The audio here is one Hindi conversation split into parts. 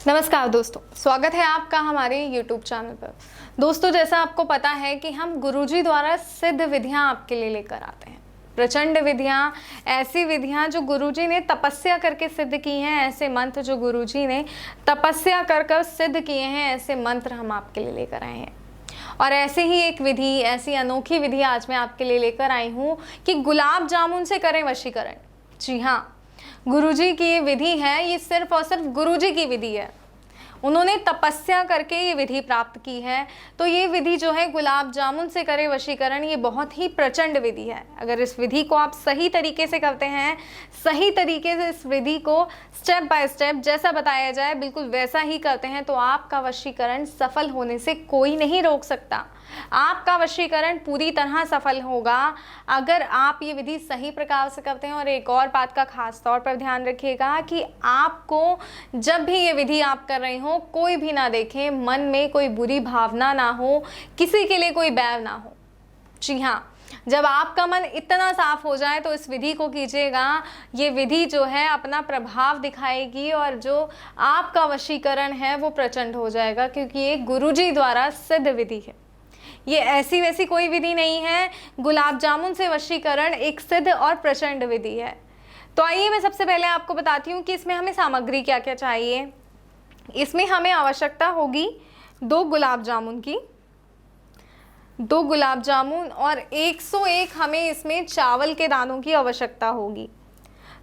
नमस्कार दोस्तों, स्वागत है आपका हमारे YouTube चैनल पर। दोस्तों, जैसा आपको पता है कि हम गुरुजी द्वारा सिद्ध विधियां आपके लिए लेकर आते हैं। प्रचंड विधियां, ऐसी विधियां जो गुरुजी ने तपस्या करके सिद्ध की हैं, ऐसे मंत्र जो गुरुजी ने तपस्या कर सिद्ध किए हैं, ऐसे मंत्र हम आपके लिए लेकर आए हैं। और ऐसे ही एक विधि, ऐसी अनोखी विधि आज मैं आपके लिए लेकर आई हूँ कि गुलाब जामुन से करें वशीकरण। जी हाँ, गुरुजी की ये विधि है, ये सिर्फ और सिर्फ गुरुजी की विधि है। उन्होंने तपस्या करके ये विधि प्राप्त की है। तो ये विधि जो है गुलाब जामुन से करे वशीकरण, ये बहुत ही प्रचंड विधि है। अगर इस विधि को आप सही तरीके से करते हैं, सही तरीके से इस विधि को स्टेप बाय स्टेप जैसा बताया जाए बिल्कुल वैसा ही करते हैं, तो आपका वशीकरण सफल होने से कोई नहीं रोक सकता। आपका वशीकरण पूरी तरह सफल होगा अगर आप ये विधि सही प्रकार से करते हैं। और एक और बात का खास तौर पर ध्यान रखिएगा कि आपको जब भी ये विधि आप कर रहे हो, कोई भी ना देखे, मन में कोई बुरी भावना ना हो, किसी के लिए कोई बैर ना हो। जी हाँ, जब आपका मन इतना साफ हो जाए तो इस विधि को कीजिएगा। ये विधि जो है अपना प्रभाव दिखाएगी और जो आपका वशीकरण है वो प्रचंड हो जाएगा, क्योंकि ये गुरुजी द्वारा सिद्ध विधि है। ये ऐसी वैसी कोई विधि नहीं है। गुलाब जामुन से वशीकरण एक सिद्ध और प्रचंड विधि है। तो आइए मैं सबसे पहले आपको बताती हूँ कि इसमें हमें सामग्री क्या क्या चाहिए। इसमें हमें आवश्यकता होगी 2 गुलाब जामुन की, 2 गुलाब जामुन, और 101 हमें इसमें चावल के दानों की आवश्यकता होगी।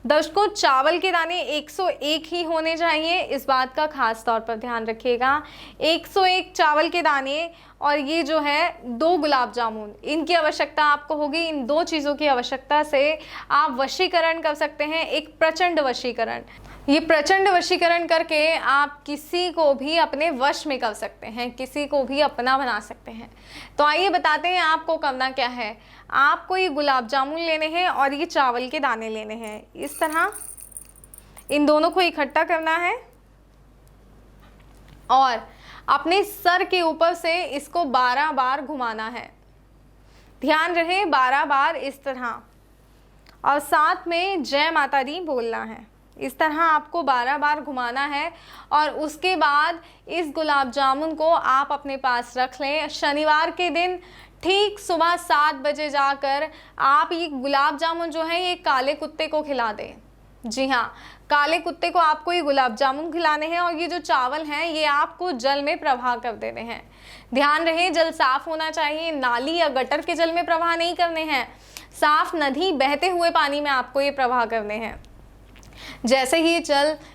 दर्शकों, चावल के दाने 101 ही होने चाहिए, इस बात का खास तौर पर ध्यान रखिएगा। 101 चावल के दाने और ये जो है 2 गुलाब जामुन, इनकी आवश्यकता आपको होगी। इन 2 चीज़ों की आवश्यकता से आप वशीकरण कर सकते हैं, एक प्रचंड वशीकरण। ये प्रचंड वशीकरण करके आप किसी को भी अपने वश में कर सकते हैं, किसी को भी अपना बना सकते हैं। तो आइए बताते हैं आपको करना क्या है। आपको ये गुलाब जामुन लेने हैं और ये चावल के दाने लेने हैं। इस तरह इन दोनों को इकट्ठा करना है और अपने सर के ऊपर से इसको 12 बार घुमाना है। ध्यान रहे, 12 बार इस तरह, और साथ में जय माता दी बोलना है। इस तरह आपको 12 बार घुमाना है और उसके बाद इस गुलाब जामुन को आप अपने पास रख लें। शनिवार के दिन ठीक सुबह 7 बजे जाकर आप ये गुलाब जामुन जो है ये काले कुत्ते को खिला दें। जी हाँ, काले कुत्ते को आपको ये गुलाब जामुन खिलाने हैं और ये जो चावल हैं ये आपको जल में प्रवाह कर देने हैं। ध्यान रहे, जल साफ होना चाहिए, नाली या गटर के जल में प्रवाह नहीं करने हैं। साफ नदी, बहते हुए पानी में आपको ये प्रवाह करने हैं। जैसे ही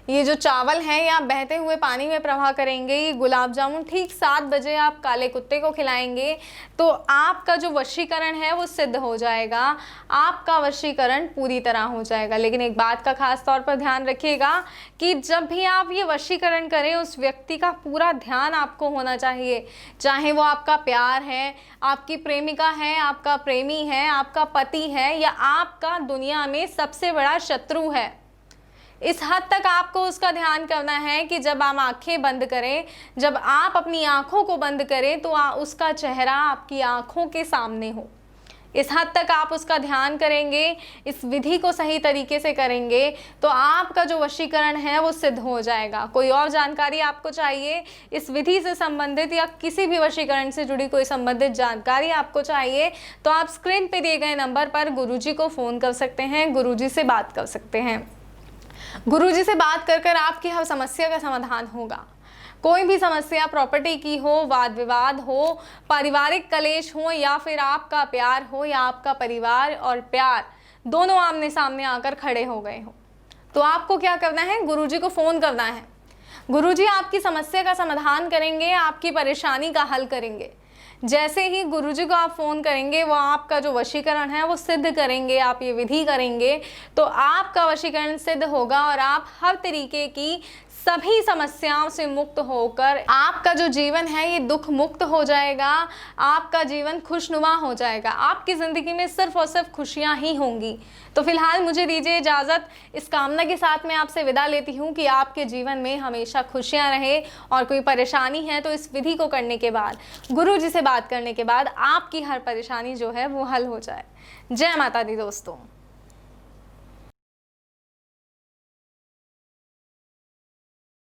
ये जो चावल हैं या बहते हुए पानी में प्रवाह करेंगे, ये गुलाब जामुन ठीक 7 बजे आप काले कुत्ते को खिलाएंगे, तो आपका जो वशीकरण है वो सिद्ध हो जाएगा। आपका वशीकरण पूरी तरह हो जाएगा। लेकिन एक बात का खास तौर पर ध्यान रखिएगा कि जब भी आप ये वशीकरण करें, उस व्यक्ति का पूरा ध्यान आपको होना चाहिए। चाहे वो आपका प्यार है, आपकी प्रेमिका है, आपका प्रेमी है, आपका पति है, या आपका दुनिया में सबसे बड़ा शत्रु है। इस हद तक आपको उसका ध्यान करना है कि जब आप आंखें बंद करें, जब आप अपनी आंखों को बंद करें, तो उसका चेहरा आपकी आंखों के सामने हो। इस हद तक आप उसका ध्यान करेंगे, इस विधि को सही तरीके से करेंगे, तो आपका जो वशीकरण है वो सिद्ध हो जाएगा। कोई और जानकारी आपको चाहिए इस विधि से संबंधित या किसी भी वशीकरण से जुड़ी कोई संबंधित जानकारी आपको चाहिए, तो आप स्क्रीन पे दिए गए नंबर पर गुरुजी को फ़ोन कर सकते हैं, गुरुजी से बात कर सकते हैं। गुरुजी से बात कर आपकी हर समस्या का समाधान होगा। कोई भी समस्या, प्रॉपर्टी की हो, वाद विवाद हो, पारिवारिक कलेश हो, या फिर आपका प्यार हो या आपका परिवार और प्यार दोनों आमने सामने आकर खड़े हो गए हो, तो आपको क्या करना है, गुरुजी को फ़ोन करना है। गुरुजी आपकी समस्या का समाधान करेंगे, आपकी परेशानी का हल करेंगे। जैसे ही गुरुजी को आप फ़ोन करेंगे, वो आपका जो वशीकरण है वो सिद्ध करेंगे। आप ये विधि करेंगे तो आपका वशीकरण सिद्ध होगा और आप हर तरीके की सभी समस्याओं से मुक्त होकर आपका जो जीवन है ये दुख मुक्त हो जाएगा। आपका जीवन खुशनुमा हो जाएगा। आपकी ज़िंदगी में सिर्फ और सिर्फ खुशियाँ ही होंगी। तो फिलहाल मुझे दीजिए इजाज़त। इस कामना के साथ मैं आपसे विदा लेती हूँ कि आपके जीवन में हमेशा खुशियाँ रहे, और कोई परेशानी है तो इस विधि को करने के बाद, गुरुजी से बात करने के बाद आपकी हर परेशानी जो है वो हल हो जाए। जय माता दी दोस्तों।